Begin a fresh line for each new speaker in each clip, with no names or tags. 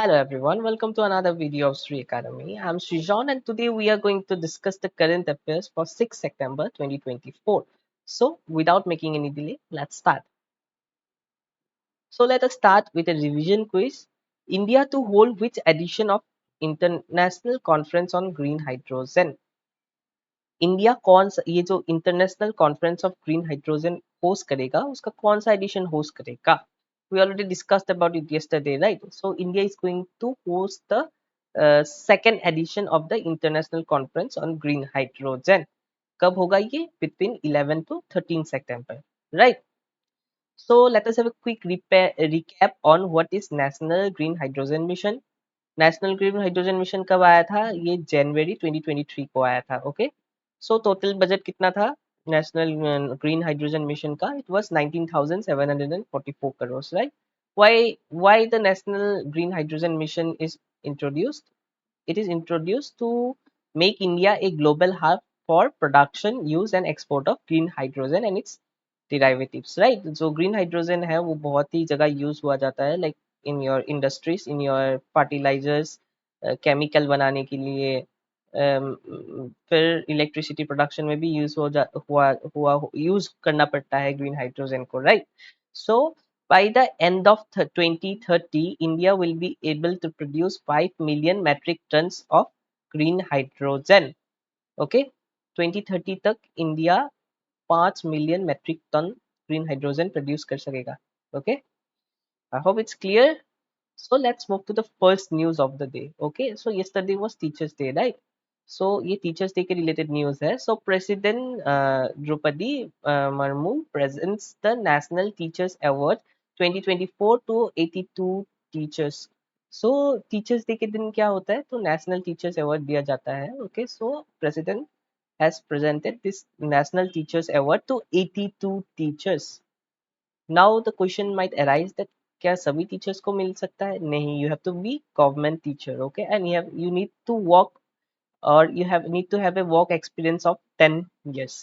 Hello everyone, welcome to another video of Sri Academy. I'm Srijan and today we are going to discuss the current affairs for 6 September 2024. So without making any delay, let's start. So let us start with a revision quiz. India to hold which edition of International Conference on Green Hydrogen? India कौन सा ये जो international conference of green hydrogen host करेगा उसका कौन सा addition host करेगा we already discussed about it yesterday, right? So India is going to host the second edition of the international conference on green hydrogen. कब होगा ये? Between 11 to 13 September, right? So let us have a quick recap on what is national green hydrogen mission. National green hydrogen mission कब आया था? ये जनवरी 2023 को आया था. ओके, सो टोटल बजट कितना था नेशनल ग्रीन हाइड्रोजन मिशन का? It was 19,744 crore, right? Why the national green hydrogen mission is introduced? It is introduced to make India a global hub for production, use and export of green hydrogen and its derivatives, right? जो green hydrogen है वो बहुत ही जगह use हुआ जाता है, like in your industries, in your fertilizers, chemical बनाने के लिए, फिर इलेक्ट्रिसिटी प्रोडक्शन में भी यूज हो जा हुआ हुआ यूज करना पड़ता है ग्रीन हाइड्रोजन को, right? So by the end of 2030, India will be able to produce 5 million metric tons of green hydrogen. Okay, 2030 तक India 5 million metric ton green hydrogen produce कर सकेगा. Okay, I hope it's clear. So let's move to the first news of the day. Okay, so yesterday was Teachers Day, right? So ये Teachers Day के related news है. So President Draupadi Murmu presents the National Teachers Award 2024 to 82 teachers. So Teachers Day के दिन क्या होता है? तो National Teachers Award दिया जाता है. Okay, so President has presented this National Teachers Award to 82 teachers. Now the question might arise that क्या सभी टीचर्स को मिल सकता है? नहीं, you have to be government teacher, okay, and you need to work, or you need to have a work experience of 10 years.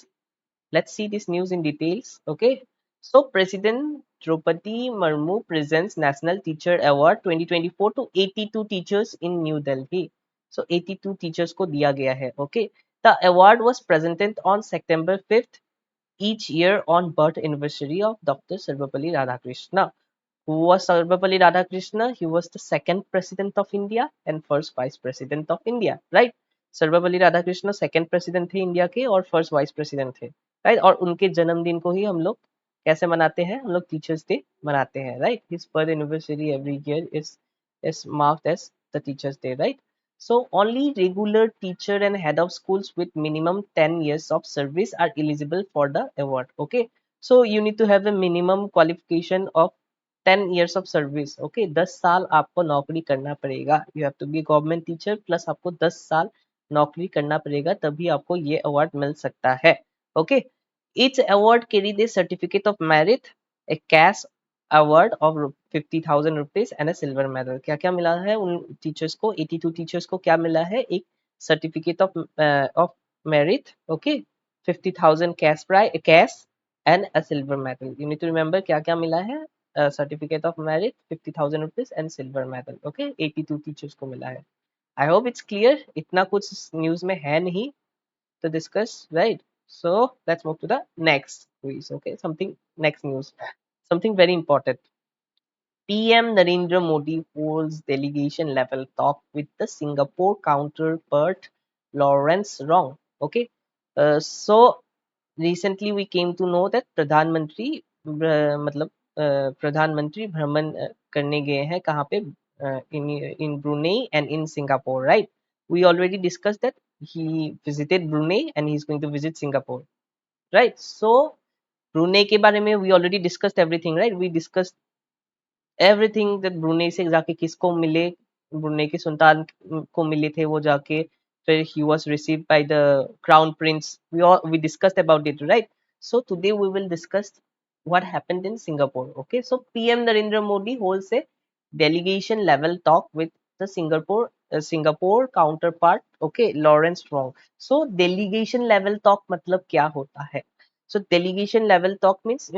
Let's see this news in details. Okay, so President Draupadi Murmu presents National Teacher Award 2024 to 82 teachers in New Delhi. So 82 teachers को दिया गया है. Okay, the award was presented on September 5th each year on birth anniversary of Dr. Sarvapalli Radhakrishna. Who was Sarvapalli Radhakrishna? He was the second president of India and first vice president of India, right? Sarvepalli Radhakrishna second president थे India के और first vice president थे, right? और उनके जन्मदिन को ही हम लोग कैसे मनाते हैं? हम लोग टीचर्स डे मनाते हैं, right? His birth anniversary every year is marked as the teachers day, right? So only regular teacher and head of schools with minimum 10 years of service are eligible for the award. Okay, so you need to have a minimum qualification of 10 years of service. Okay, 10 साल आपको नौकरी करना पड़ेगा. You have to be government teacher plus आपको 10 साल नौकरी करना पड़ेगा, तभी आपको ये अवार्ड मिल सकता है. Okay, each award carried a certificate of merit, a cash award of 50,000 rupees and a silver medal. क्या क्या मिला है उन टीचर्स को? 82 टीचर्स को क्या मिला है? एक certificate of merit, okay, 50,000 cash and a silver medal. You need to remember क्या क्या मिला है? Certificate of merit, 50,000 rupees and silver medal. Okay, 82 teachers को मिला है. I hope it's clear. इतना कुछ न्यूज में है नहीं to discuss, right? So let's move to the next quiz. Okay, next news, something very important. PM Narendra Modi holds delegation level talk with the Singapore counterpart Lawrence Wong. Okay, so recently we came to know that प्रधानमंत्री मतलब प्रधानमंत्री भ्रमण करने गए हैं कहाँ पे? In Brunei and in Singapore, right? We already discussed that he visited Brunei and he's going to visit Singapore, right? So Brunei के बारे में we already discussed everything, right? We discussed everything that Brunei से जाके किसको मिले, Brunei के सुल्तान को मिले थे वो जाके, फिर he was received by the crown prince. We discussed about it, right? So today we will discuss what happened in Singapore. Okay, so PM Narendra Modi holds a delegation level talk with the Singapore counterpart, okay, Lawrence Wong. So delegation level talk मतलब क्या होता है? So delegation level talk means,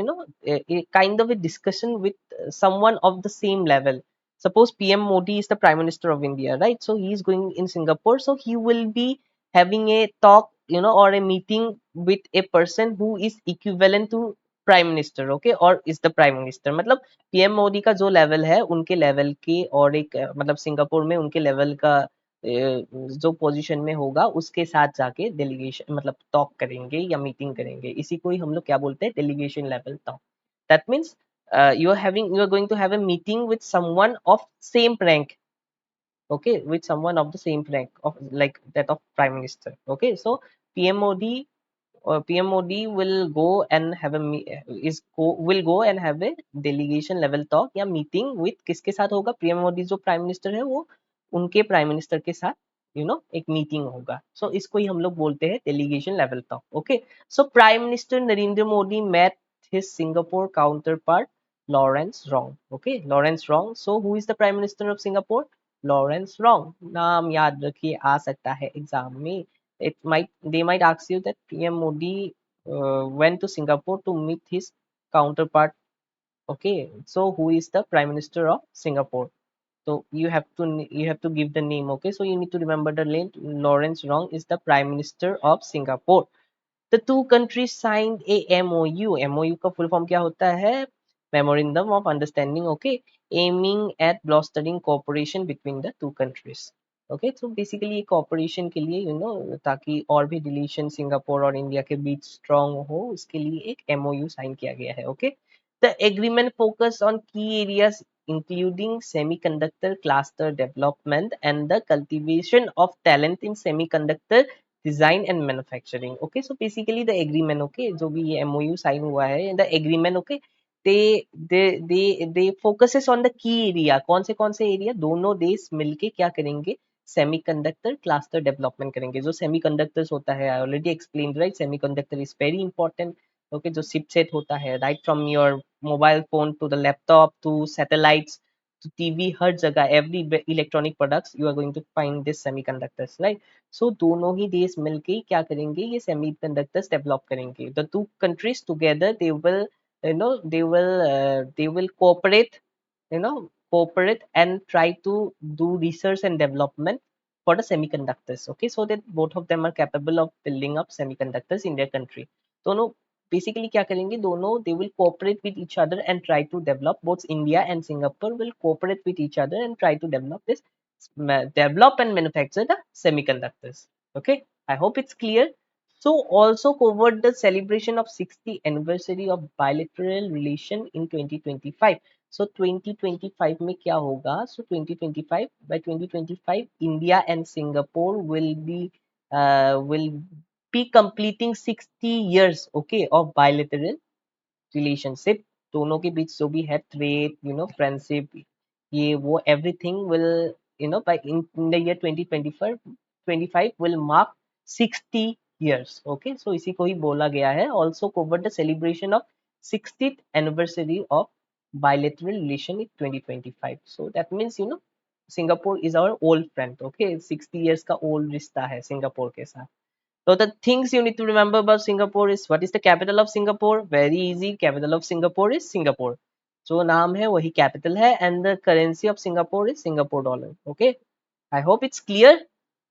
a kind of a discussion with someone of the same level. suppose PM Modi is the Prime Minister of India, right? So he is going in Singapore, so he will be having a talk, or a meeting with a person who is equivalent to Prime Minister, okay, or is the Prime Minister. मतलब PM Modi का जो level है उनके level के, और एक मतलब Singapore में उनके लेवल का जो पोजीशन में होगा उसके साथ जाके डेलीगेशन मतलब टॉक करेंगे या मीटिंग करेंगे, इसी को ही हम लोग क्या बोलते हैं, delegation level talk. That means you are going to have a meeting with someone of same rank, okay, with someone of the same rank of like that of prime minister, okay. So pmod pmod will go and have a will go and have a delegation level talk या meeting with किसके साथ होगा, pmod जो prime minister है वो उनके prime minister के साथ एक मीटिंग होगा. सो इसको ही हम लोग बोलते हैं delegation level talk, okay. So prime minister Narendra Modi met his Singapore counterpart Lawrence Wrong. Okay, Lawrence Wrong. So who is the Prime Minister of Singapore? Lawrence Wrong. नाम याद रखिए, आ सकता है एग्जाम में. They might ask you that PM Modi went to Singapore to meet his counterpart. Okay, so who is the Prime Minister of Singapore? So you have to give the name. Okay, so you need to remember the name. Lawrence Wrong is the Prime Minister of Singapore. The two countries signed a MOU. MOU का full form क्या होता है? Memorandum of Understanding. Okay, aiming at bolstering cooperation between the two countries. Okay, so basically ये cooperation के लिए ताकि और भी relation सिंगापुर और इंडिया के बीच strong हो, उसके लिए एक MOU sign किया गया है. Okay, the agreement focus on key areas including semiconductor cluster development and the cultivation of talent in semiconductor design and manufacturing. Okay, so basically the agreement, okay, जो भी ये MOU sign हुआ है, the agreement, okay, they focuses on the key area. कौन से area, दोनों देश मिलके क्या करेंगे, सेमीकंडक्टर क्लस्टर डेवलपमेंट करेंगे. जो सेमीकंडक्टर्स होता है, I already explain, right, semiconductor is very important. Okay, जो चिपसेट होता है, right, from your mobile phone to the laptop to satellites to TV, हर जगह every electronic products you are going to find this semiconductors, right? So दोनों ही देश मिलके क्या करेंगे, ये semiconductors develop करेंगे. The two countries together they will cooperate and try to do research and development for the semiconductors, okay, so that both of them are capable of building up semiconductors in their country. दोनों basically क्या करेंगे, दोनों they will cooperate with each other and try to develop, both India and Singapore will cooperate with each other and try to develop this, develop and manufacture the semiconductors. Okay, I hope it's clear. So also covered the celebration of 60th anniversary of bilateral relation in 2025. So 2025 में क्या होगा, so 2025, by 2025 India and Singapore will be completing 60 years, okay, of bilateral relationship. दोनों के बीच जो भी है trade, friendship, ये वो everything will, by in the year 2025 25 will mark 60 years. Okay, so इसी को ही बोला गया है. Also covered the celebration of 60th anniversary of bilateral relation in 2025. So that means Singapore is our old friend. Okay, 60 years का old रिश्ता है Singapore के साथ. So the things you need to remember about Singapore is, what is the capital of Singapore? Very easy. Capital of Singapore is Singapore. जो नाम है वही capital है, and the currency of Singapore is Singapore dollar. Okay, I hope it's clear.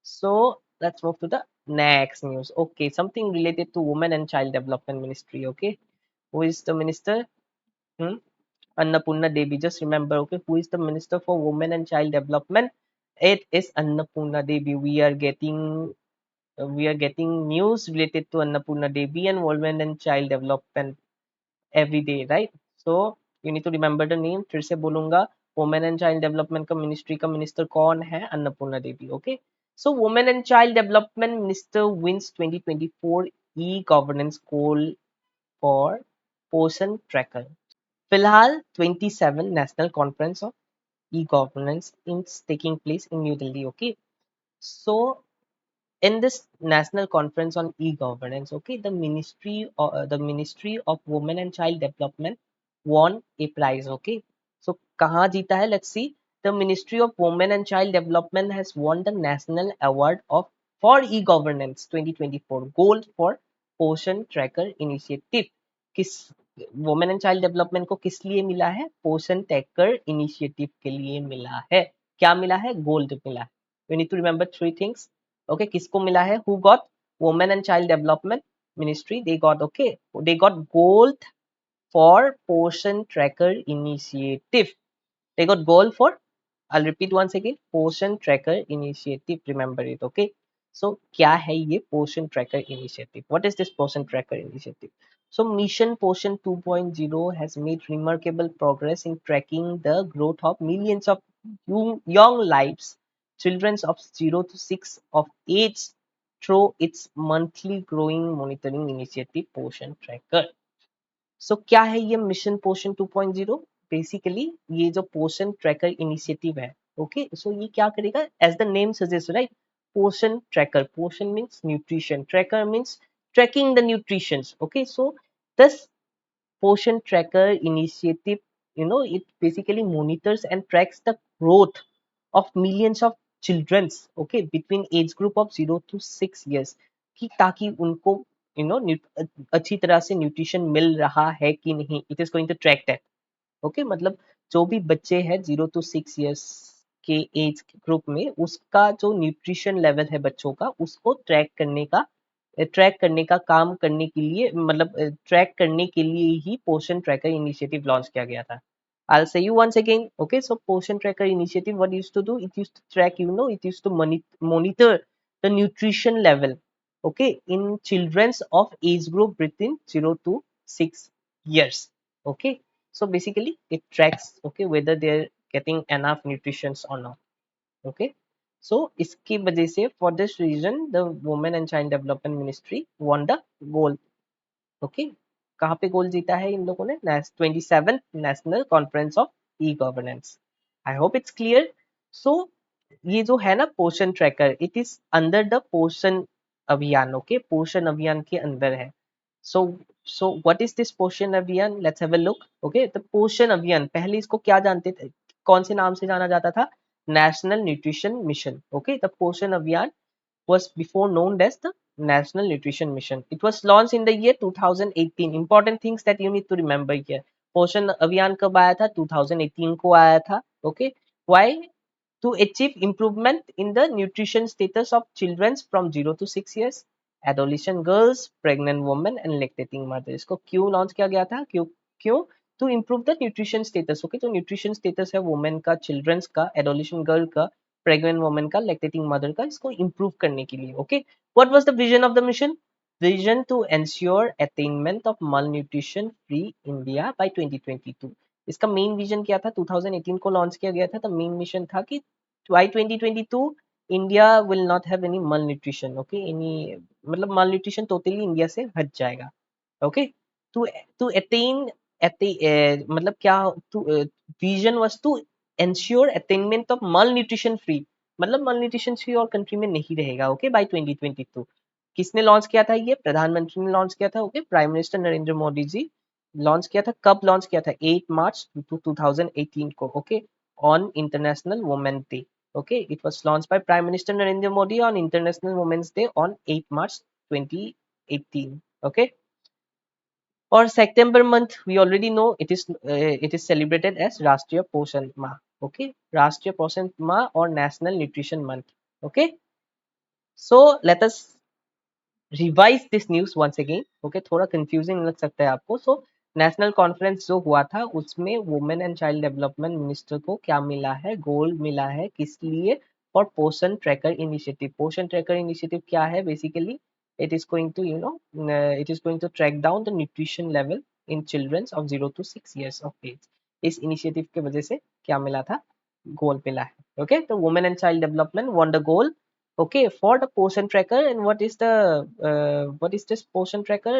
So let's move to the next news. Okay, something related to Women and Child Development Ministry. Okay, who is the minister? Hmm? Annapurna Devi. Just remember, okay, who is the minister for Women and Child Development? It is Annapurna Devi. We are getting news related to Annapurna Devi and women and child development every day, right? So you need to remember the name. फिर से बोलूंगा, women and child development का ministry का minister कौन है, अन्नपूर्णा देवी. Okay, so women and child development minister wins 2024 e-governance call for पोषण tracker. फिलहाल 27 national conference of e-governance is taking place in New Delhi. Okay, so in this national conference on e-governance, okay, the ministry of women and child development won a prize. Okay, so kahan jeeta hai, let's see. The ministry of women and child development has won the national award of for e-governance 2024 gold for ocean tracker initiative. किस women and child development को किस लिए मिला है? पोषण Tacker initiative के लिए मिला है। क्या मिला है? गोल्ड मिला है। You need to remember three things. Okay, किसको मिला है? Who got? Women and child development ministry, they got, okay, they got gold for portion tracker initiative. They got goal for, I'll repeat once again, portion tracker initiative. Remember it, okay? So क्या है ये portion tracker initiative? What is this portion tracker initiative? So mission portion 2.0 has made remarkable progress in tracking the growth of millions of young lives, children of 0 to 6 of age, through its monthly growing monitoring initiative portion tracker. सो क्या है ये mission पोषण 2.0? Basically ये जो Poshan tracker initiative है, okay, so ये क्या करेगा? As the name suggest, right, Poshan tracker, Poshan means nutrition, tracker means tracking the nutrition, okay, so this Poshan tracker initiative, it basically monitors and tracks the growth of millions of children's, okay, between age group of 0 to 6 years, कि ताकि उनको अच्छी तरह से nutrition मिल रहा है कि नहीं, it is going to track that, okay, मतलब जो भी बच्चे हैं 0 to 6 years के एज ग्रुप में, उसका जो न्यूट्रिशन लेवल है बच्चों का, उसको ट्रैक करने का काम करने के लिए, मतलब ट्रैक करने के लिए ही पोषण ट्रैकर इनिशिएटिव लॉन्च किया गया था. I'll say you once again. Okay, so portion tracker initiative, what used to do? It used to track, it used to monitor the nutrition level, okay, in children's of age group between 0 to 6 years. Okay, so basically it tracks, okay, whether they're getting enough nutrition or not. Okay, so इसकी वजह से for this reason the women and child development ministry won the gold. Okay, कहाँ पे gold जीता है इन लोगों ने? 27th national conference of e governance. I hope it's clear. So ये जो है ना Poshan tracker, it is under the Poshan Abhiyan. Okay, Poshan Abhiyan के अंदर है. So so what is this Poshan Abhiyan? Let's have a look. Okay, तो पोषण अभियान, पहले इसको क्या जानते थे, कौन से नाम से जाना जाता था? National nutrition mission. Okay, the Poshan अभियान was before known as the National Nutrition Mission. It was launched in the year 2018. Important things that you need to remember here. पोषण अभियान कब आया था? 2018 को आया था. Okay, why? To achieve improvement in the nutrition status of children from 0 to 6 years, adolescent girls, pregnant women and lactating mothers. इसको क्यों launch किया गया था? क्यों क्यों? To improve the nutrition status. Okay, तो न्यूट्रिशन स्टेटस है वुमेन का, चिल्ड्रंस का, एडोलेसेंट गर्ल का, प्रेग्नेंट वुमेन का, लैक्टेटिंग मदर का, इसको इम्प्रूव करने के लिए. Okay, what was the vision of the mission? Vision to ensure attainment of malnutrition free India by 2022. इसका मेन विजन क्या था? 2018 को लॉन्च किया गया था. तो मेन मिशन था कि by 2022 India will not have any malnutrition. Okay, any मतलब malnutrition टोटली इंडिया से हट जाएगा. ओके, टू टू अटेन मतलब क्या, to vision was to ensure attainment of malnutrition free, मतलब malnutrition फ्री और कंट्री में नहीं रहेगा. Okay, by 2022. किसने लॉन्च किया था ये? प्रधानमंत्री ने लॉन्च किया था. Okay, prime minister Narendra Modi ji launch किया था. कब लॉन्च किया था? 8 मार्च 2018 को. Okay, on international women day. Okay, it was launch by prime minister Narendra Modi on international women's day on 8 March 2018. Okay, और September month we already know it is celebrated as राष्ट्रीय पोषण माह. ओके, राष्ट्रीय पोषण माह और national nutrition month. Okay, so let us revise this news once again. Okay, थोड़ा confusing लग सकता है आपको. सो नेशनल कॉन्फ्रेंस जो हुआ था उसमें women and child development minister को क्या मिला है? गोल्ड मिला है. किस लिए? फॉर पोषण ट्रैकर इनिशिएटिव. पोषण ट्रैकर इनिशिएटिव क्या है? Basically it is going to it is going to track down the nutrition level in children of 0 to 6 years of age. इस इनिशिएटिव के वजह से क्या मिला था? गोल मिला है. ओके, तो women and child development won the goal, okay, for the portion tracker. And what is this portion tracker?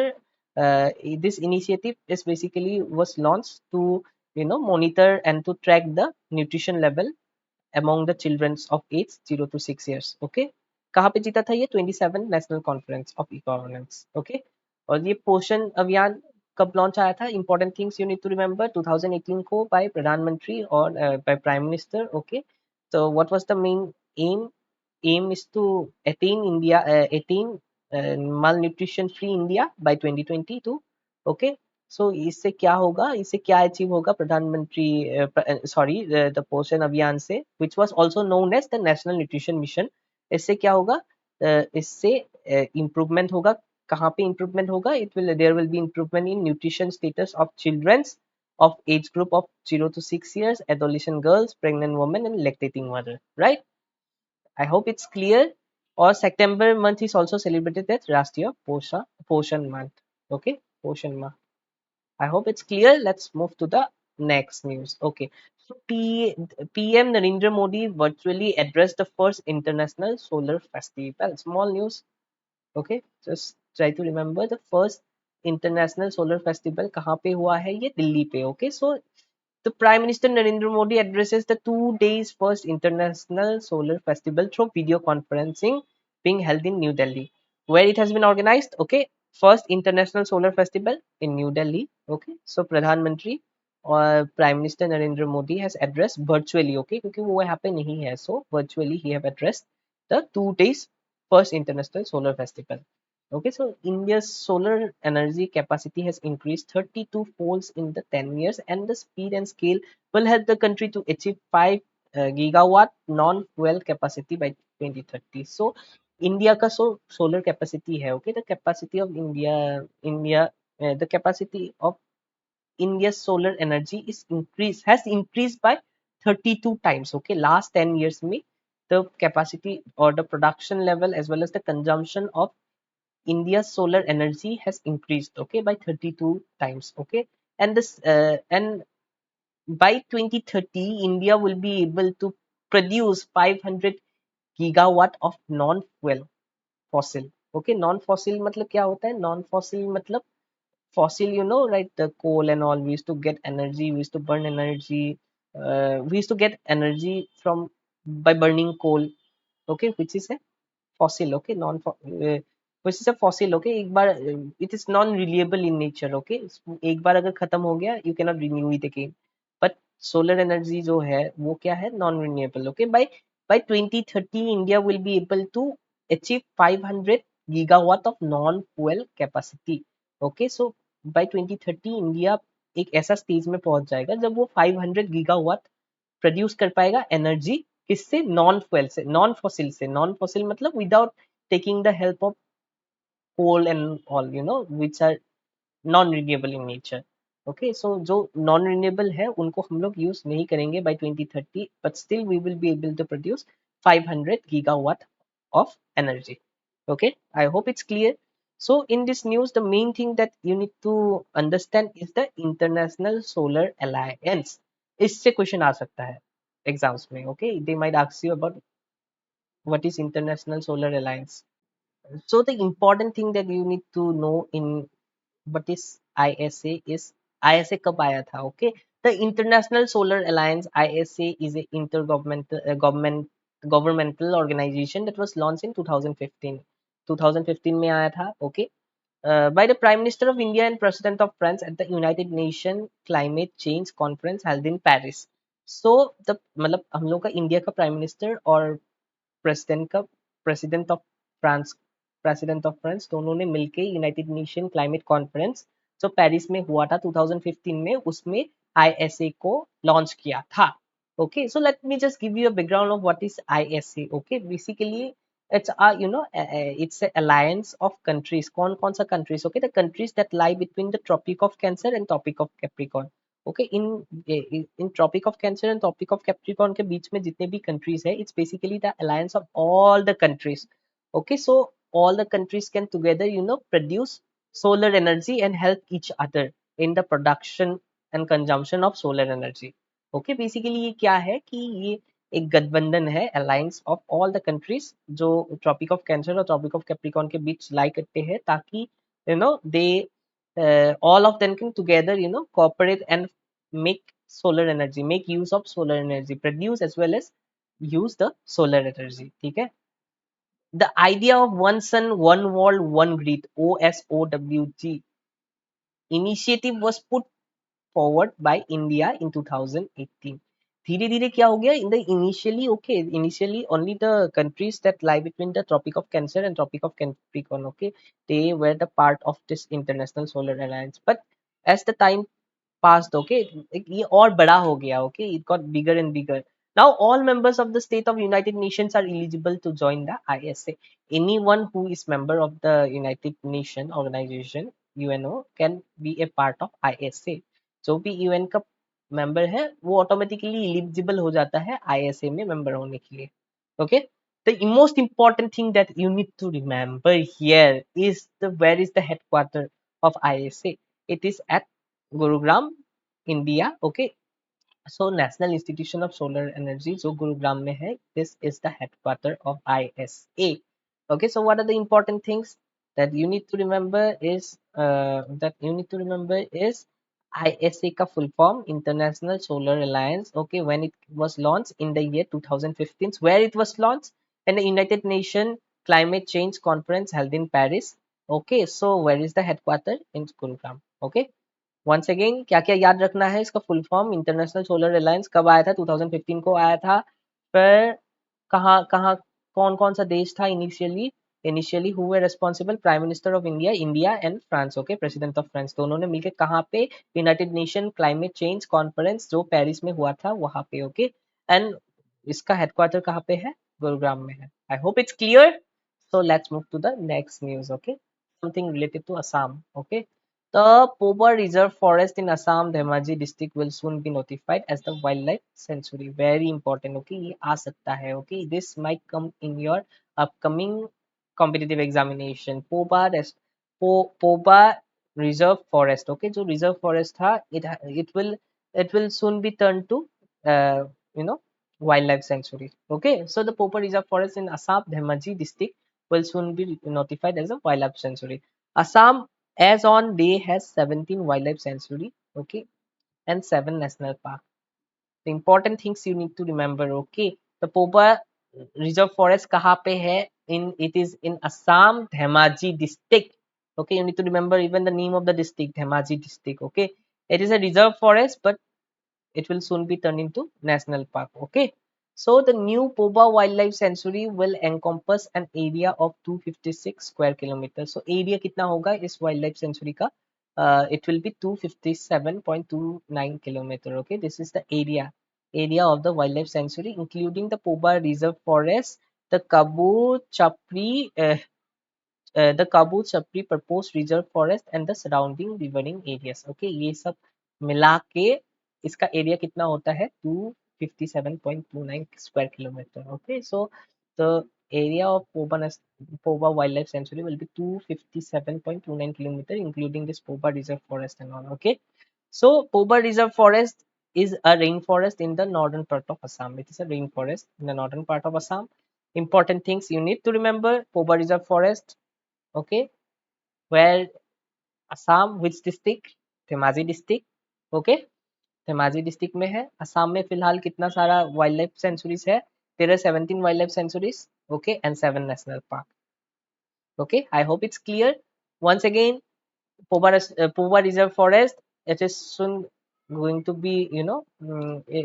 This initiative is basically was launched to monitor and to track the nutrition level among the children of age 0 to 6 years. Okay, कहाँ पे जीता था ये? 27 national conference of e governance. Okay, और ये पोषण अभियान कब launch आया था? Important things you need to remember. 2018 को बाय प्रधानमंत्री और by prime minister. Okay, so what was the main aim? Aim is to attain malnutrition free India by 2022. Okay, सो इससे क्या होगा, इससे क्या अचीव होगा प्रधानमंत्री सॉरी द पोषण अभियान से, which was also known as the national nutrition mission. इससे क्या होगा, इससे इम्प्रूवमेंट होगा। कहाँ पे इम्प्रूवमेंट होगा, it will there will be improvement in nutrition status of childrens of age group of 0 to 6 years, adolescent girls, pregnant women, and lactating mother. Right? I hope it's clear. Or September month is also celebrated as Rashtriya Poshan month. Okay, Poshan month. I hope it's clear. Let's move to the next news. Okay, so PM Narendra Modi virtually addressed the first International Solar Festival. Small news. Okay, just try to remember the first International Solar Festival कहाँ पे हुआ है, ये दिल्ली पे. Okay, so the Prime Minister Narendra Modi addresses the 2 days first International Solar Festival through video conferencing being held in New Delhi, where it has been organized. Okay, first International Solar Festival in New Delhi. Okay, so Pradhan Mantri और Prime Minister Narendra Modi has addressed virtually. Okay, क्योंकि वो यहाँ पे नहीं है, so virtually he have addressed the 2 days first International Solar Festival. Okay, so India's solar energy capacity has increased 32 folds in the 10 years, and the speed and scale will help the country to achieve 5 gigawatt non-fuel capacity by 2030. So, India का solar capacity है, okay, the capacity of the capacity of India's solar energy has increased by 32 times. Okay, last 10 years में the capacity or the production level as well as the consumption of India's solar energy has increased, okay, by 32 times, okay, and this and by 2030 India will be able to produce 500 gigawatt of non-fuel fossil. Okay, non-fossil मतलब क्या होता है, non-fossil मतलब fossil, you know, right, the coal and all, we used to get energy, we used to burn energy, we used to get energy from by burning coal. Okay, which is a fossil. Okay, which is a fossil. Okay, एक बार it is non renewable in nature. Okay, एक बार अगर खत्म हो गया you cannot renew it again. But solar energy जो है वो क्या है, non renewable. Okay, by 2030 India will be able to achieve 500 gigawatt of non fuel capacity. Okay, so by 2030 India एक ऐसा स्टेज में पहुंच जाएगा जब वो 500 गीगावाट प्रोड्यूस कर पाएगा एनर्जी, किससे, नॉन फ्यूल से, नॉन फॉसिल से. नॉन फॉसिल मतलब without taking the help of coal and all, you know, which are non renewable in nature. Okay, so जो नॉन रिन्यूएबल है उनको हम लोग यूज नहीं करेंगे by 2030, but still we will be able to produce 500 gigawatt of energy. Okay, I hope it's clear. So in this news, the main thing that you need to understand is the International Solar Alliance. इससे question आ सकता है exams में. Okay, they might ask you about what is International Solar Alliance. So the important thing that you need to know in what is ISA is ISA कब आया था. Okay, the International Solar Alliance ISA is a governmental organization that was launched in 2015. 2015 में आया था. Okay, by the Prime Minister of India and President of France at the United Nations Climate Change Conference held in Paris. So the मतलब हम लोग का India का prime minister और president of France president of France दोनों ने मिलके United nation climate conference जो पेरिस में हुआ था 2015 में, उसमें आईएसए को लॉन्च किया था. Okay, so let me just give you a background of what is ISA. Okay, basically it's it's a alliance of countries. कौन कौन सा countries? Okay, the countries that lie between the tropic of cancer and tropic of capricorn. Okay, in tropic of cancer and tropic of capricorn के बीच में जितने भी countries है, it's basically the alliance of all the countries. Okay, so all the countries can together, you know, produce solar energy and help each other in the production and consumption of solar energy. Okay, basically ये क्या है कि ये एक गठबंधन है, alliance of all the countries जो tropic of cancer और ट्रॉपिक ऑफ कैप्रिकॉर्न के बीच लाई करते हैं, ताकि you know they all of them can together, you know, cooperate and make solar energy, make use of solar energy, produce as well as use the solar energy. ठीक है, the idea of one sun one world one grid, OSOWG initiative was put forward by India in 2018. धीरे धीरे क्या हो गया, in the initially only the countries that lie between the tropic of cancer and tropic of capricorn, okay, they were the part of this international solar alliance. But as the time passed, okay, ये और बड़ा हो गया, okay, it got bigger and bigger. Now all members of the state of United Nations are eligible to join the ISA. Anyone who is member of the United Nation organization UNO can be a part of ISA. जो भी UN का member है वो automatically eligible हो जाता है ISA में member होने के लिए. Okay, the most important thing that you need to remember here is the where is the headquarter of ISA. It is at Gurugram, India. Okay, so National Institution of Solar Energy जो गुरुग्राम में है, this is the headquarter of ISA. Okay, so what are the important things that you need to remember is ISA का full form International Solar Alliance. Okay, when it was launched in the year 2015, where it was launched in the United Nations Climate Change Conference held in Paris. Okay, so where is the headquarter in Gurugram? Okay, once again क्या क्या याद रखना है इसका full form international solar alliance कब आया था 2015 को आया था फिर कहाँ कहाँ कौन कौन सा देश था initially who were responsible prime minister of India India and France okay president of France दोनों ने मिलकर कहाँ पे United nation climate change conference जो पेरिस में हुआ था वहां पे ओके एंड इसका हेडक्वार्टर कहाँ पे है गुरुग्राम में है I hope it's clear so let's move to the next news okay something related to Assam okay the Pobar Reserve Forest in Assam, Dhemaji district will soon be notified as the wildlife sanctuary. Very important. Okay, ये आ सकता है. Okay, this might come in your upcoming competitive examination. Pobar Reserve Forest. Okay, जो Reserve Forest था, it will soon be turned to uh, you know wildlife sanctuary. Okay, so the Pobar Reserve Forest in Assam, Dhemaji district will soon be notified as a wildlife sanctuary. Assam as on day has 17 wildlife sanctuary okay and 7 national park. The important things you need to remember okay the Poba reserve forest kaha pe hai in it is in Assam Dhemaji district okay you need to remember even the name of the district Dhemaji district okay it is a reserve forest but it will soon be turned into national park okay so the new Poba wildlife sanctuary will encompass an area of 256 square kilometers so area kitna hoga is wildlife sanctuary ka it will be 257.29 kilometer okay this is the area of the wildlife sanctuary including the Poba reserve forest the Kabul Chapri proposed reserve forest and the surrounding riverine areas. Okay, ये सब मिला के इसका area कितना होता है 257.29 square kilometer. Okay, so the area of Poba Wildlife Sanctuary will be 257.29 kilometer, including this Poba Reserve Forest and all. Okay, so Poba Reserve Forest is a rainforest in the northern part of Assam. It is a rainforest in the northern part of Assam. Important things you need to remember: Poba Reserve Forest okay where Assam which district Dhemaji district okay Dhemaji district में है असम में फिलहाल कितना सारा wild life sanctuaries है there are 17 wildlife sanctuaries okay and 7 national park okay I hope it's clear once again Poba reserve forest it is soon going to be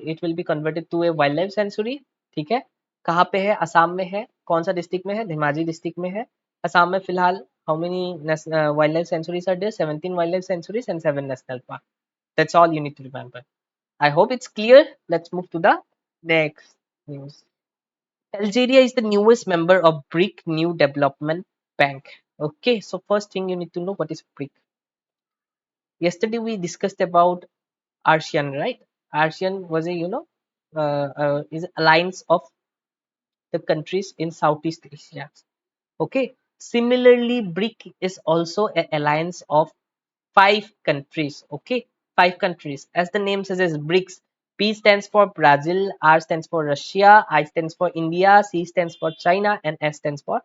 it will be converted to a wildlife sanctuary ठीक है कहाँ पे है असम में है कौन सा district में है धेमाजी डिस्ट्रिक्ट में है असम में फिलहाल how many wildlife sanctuaries are there 17 wildlife sanctuaries and 7 national park that's all you need to remember I hope it's clear let's move to the next news Algeria is the newest member of BRIC New Development Bank okay so first thing you need to know what is BRIC yesterday we discussed about ASEAN, right? ASEAN was a is alliance of the countries in Southeast Asia. Okay. Similarly, BRIC is also an alliance of 5 countries. Okay, 5 countries. As the name suggests, BRICS. P stands for Brazil, R stands for Russia, I stands for India, C stands for China, and S stands for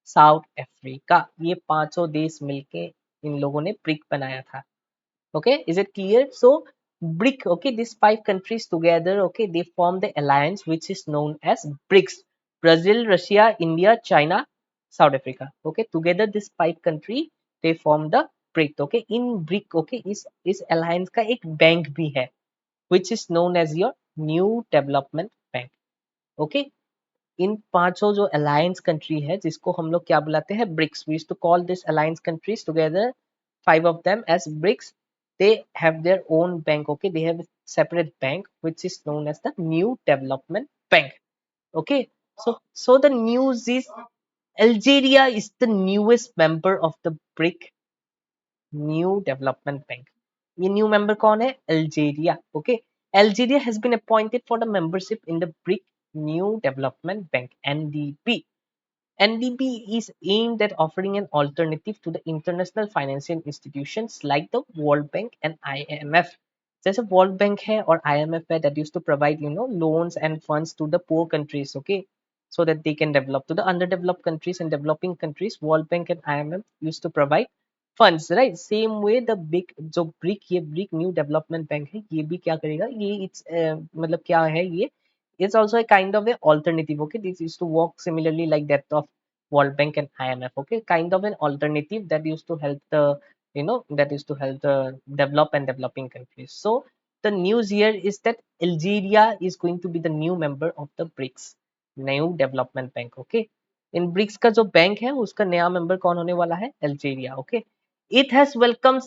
south Africa ये पांचों देश मिलके इन लोगों ने brick बनाया था okay is it clear so BRIC okay these 5 countries together okay they form the alliance which is known as BRICS Brazil Russia India China South Africa okay together this 5 country they form the BRIC okay in BRIC okay इस alliance का एक bank भी है which is known as your new development bank okay इन पांचों जो alliance country है जिसको हम लोग क्या बुलाते हैं BRICS we to call this alliance countries together 5 of them as BRICS they have their own bank. Okay, they have a separate bank which is known as the New Development Bank. Okay, so the news is Algeria is the newest member of the BRIC New Development Bank. ये new member कौन है? Algeria. Okay, Algeria has been appointed for the membership in the BRIC New Development Bank (NDB). NDB is aimed at offering an alternative to the international financial institutions like the World Bank and IMF. जैसे World Bank है और IMF है that used to provide loans and funds to the poor countries, okay, so that they can develop. To the underdeveloped countries and developing countries, World Bank and IMF used to provide funds, right? Same way the big जो BRIC ये BRIC new development bank है ये भी क्या करेगा ये it's मतलब क्या है ये it's also a kind of an alternative. Okay, this used to work similarly like that of World Bank and IMF. Okay, kind of an alternative that used to help the that is to help the develop and developing countries. So the news here is that Algeria is going to be the new member of the BRICS New Development Bank. Okay, in BRICS का जो bank है उसका नया member कौन होने वाला है? Algeria. Okay, it has welcomed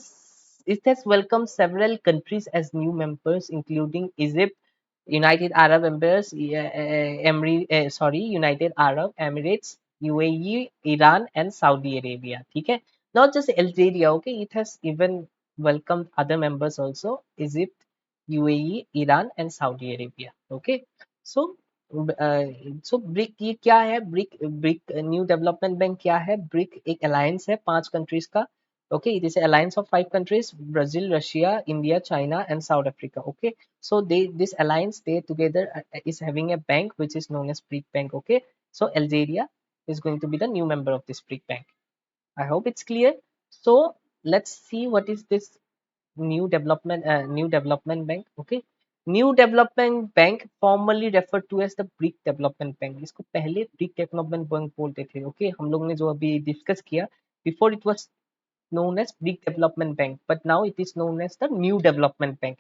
several countries as new members including Egypt, United Arab Emirates, United Arab Emirates, UAE, Iran, and Saudi Arabia. ठीक है? Not just Algeria, okay? It has even welcomed other members also, Egypt, UAE, Iran, and Saudi Arabia. Okay? So, brick ये क्या है? Brick brick new development bank क्या है? Brick एक alliance है 5 countries का. Okay, it is an alliance of 5 countries: Brazil, Russia, India, China, and South Africa. Okay, so this alliance they together is having a bank which is known as BRIC Bank. Okay, so Algeria is going to be the new member of this BRIC Bank. I hope it's clear. So let's see what is this New Development Bank. Okay, New Development Bank formerly referred to as the BRIC Development Bank. इसको पहले BRIC Development Bank बोलते थे. Okay, हम लोग ने जो अभी discuss किया, before it was known as BRIC Development Bank, but now it is known as the New Development Bank.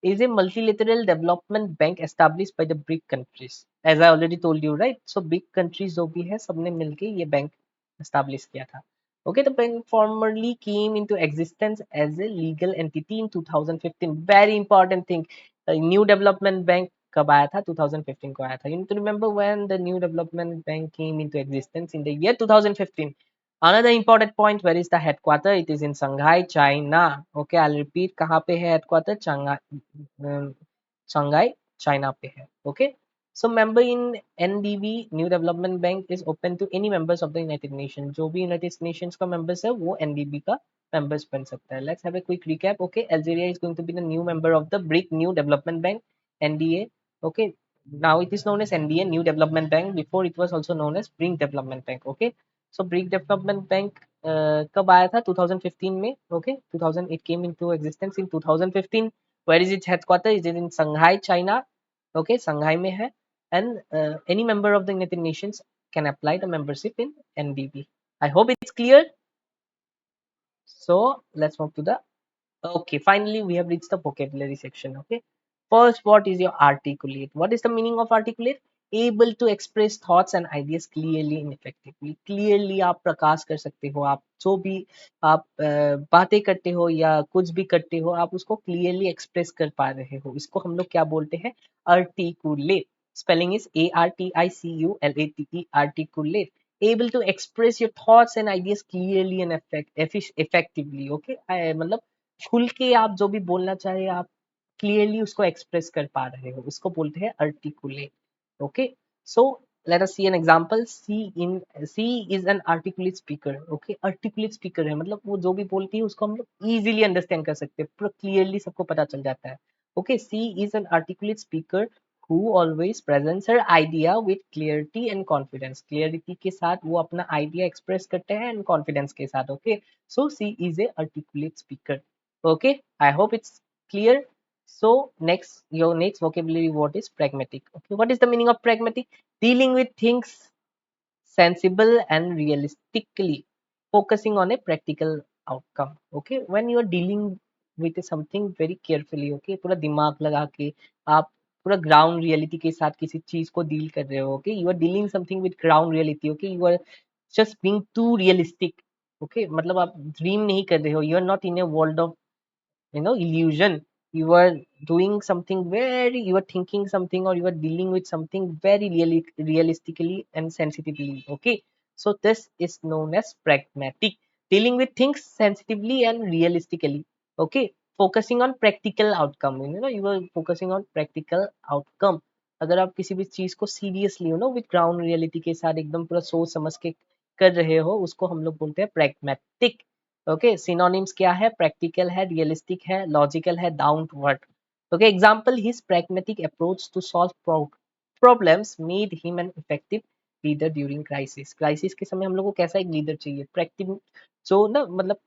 Is a multilateral development bank established by the BRIC countries. As I already told you, right? So BRIC countries जो भी है सबने मिलके ये bank establish किया था. Okay, the bank formerly came into existence as a legal entity in 2015. Very important thing. The New Development Bank कब आया था? 2015 को आया था. You need to remember when the New Development Bank came into existence in the year 2015. Another important point, where is the headquarter? It is in Shanghai, China. Okay, I'll repeat, कहाँ पे है headquarter? Shanghai, China पे है. Okay, so member in NDB New Development Bank is open to any members of the United Nations. जो भी United Nations का members है वो NDB का members बन सकता है. Let's have a quick recap. Okay, Algeria is going to be the new member of the BRIC New Development Bank (NDA). Okay, now it is known as NDA New Development Bank. Before it was also known as BRIC Development Bank. Okay, so BRIC Development Bank कब आया था? 2015 में. Okay, 2000 it came into existence in 2015. Where is its headquarters? It is in Shanghai, China. Okay, Shanghai में है. And any member of the United Nations can apply the membership in NDB. I hope it's clear. So let's move to the. Okay, finally we have reached the vocabulary section. Okay, first, what is your articulate? What is the meaning of articulate? Able to express thoughts and ideas clearly and effectively. Clearly आप प्रकाश कर सकते हो, आप जो भी आप बातें करते हो या कुछ भी करते हो आप उसको clearly express कर पा रहे हो. इसको हम लोग क्या बोलते हैं? Articulate. Spelling is ARTICULATE. Articulate. Able to express your thoughts and ideas clearly and effectively. Okay, मतलब खुल के आप जो भी बोलना चाहे आप क्लियरली उसको एक्सप्रेस कर पा रहे हो, उसको बोलते हैं articulate. Okay, so let us see an example. C is an articulate speaker. Okay, articulate speaker है मतलब वो जो भी बोलती है उसको हम लोग easily understand कर सकते हैं, पूरा clearly सबको पता चल जाता है. Okay, C is an articulate speaker who always presents her idea with clarity and confidence. Clarity के साथ वो अपना idea express करते हैं and confidence के साथ. Okay, so C is a articulate speaker. Okay, I hope it's clear. So next, your next vocabulary word is pragmatic. Okay, what is the meaning of pragmatic? Dealing with things sensible and realistically, focusing on a practical outcome. Okay, when you are dealing with something very carefully. Okay, पूरा दिमाग लगा के आप पूरा ground reality के साथ किसी चीज को डील कर रहे हो. Okay, you are dealing something with ground reality. Okay, you are just being too realistic. Okay, मतलब आप ड्रीम नहीं कर रहे हो. You are not in a world of illusion. You are doing something very, you are thinking something, or you are dealing with something very really realistically and sensitively. Okay, so this is known as pragmatic, dealing with things sensitively and realistically. Okay, focusing on practical outcome. You are focusing on practical outcome. अगर आप किसी भी चीज को seriously with ground reality के साथ एकदम पूरा सोच समझ के कर रहे हो, उसको हम लोग बोलते हैं pragmatic. ओके, सिनोनिम्स क्या है? प्रैक्टिकल है, रियलिस्टिक है, लॉजिकल है, down to earth. Okay, example, his pragmatic approach to solve problems made him an effective leader during crisis. Crisis के समय हम लोग को कैसा एक लीडर चाहिए? प्रैक्टिक, जो ना मतलब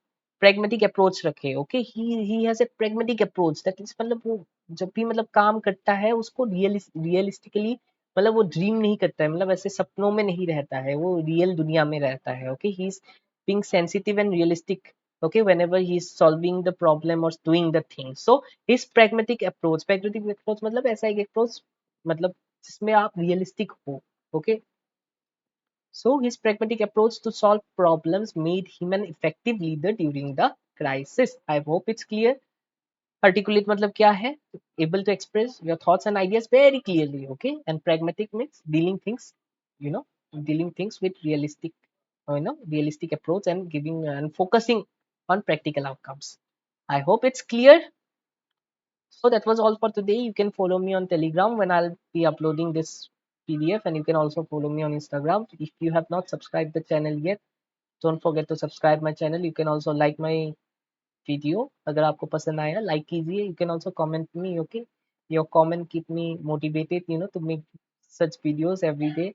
pragmatic अप्रोच रखे. Okay, he has a pragmatic approach, that is मतलब वो जब भी मतलब काम करता है उसको रियलिस्टिकली, मतलब वो ड्रीम नहीं करता है, मतलब ऐसे सपनों में नहीं रहता है, वो रियल दुनिया में रहता है. Okay, he is being sensitive and realistic, okay, whenever he is solving the problem or doing the thing. So his pragmatic approach मतलब ऐसा एक approach, मतलब जिसमें आप realistic हो. Okay, so his pragmatic approach to solve problems made him an effective leader during the crisis. I hope it's clear. Articulate मतलब क्या है? Able to express your thoughts and ideas very clearly. Okay, and pragmatic means dealing things, you know dealing things with realistic, realistic approach, and giving and focusing on practical outcomes. I hope it's clear. So that was all for today. You can follow me on Telegram when I'll be uploading this PDF, and you can also follow me on Instagram. If you have not subscribed the channel yet, don't forget to subscribe my channel. You can also like my video. अगर आपको पसंद आया like कीजिए. You can also comment me. Okay, your comment keep me motivated to make such videos every day.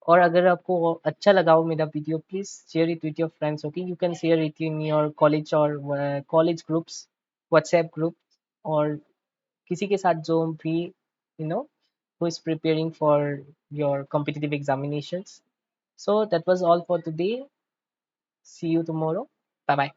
और अगर आपको अच्छा लगा हो मेरा video, please share it with your friends. Okay, you can share it in your college और college groups, WhatsApp group, और किसी के साथ जो भी who is preparing for your competitive examinations. So that was all for today. See you tomorrow. Bye bye.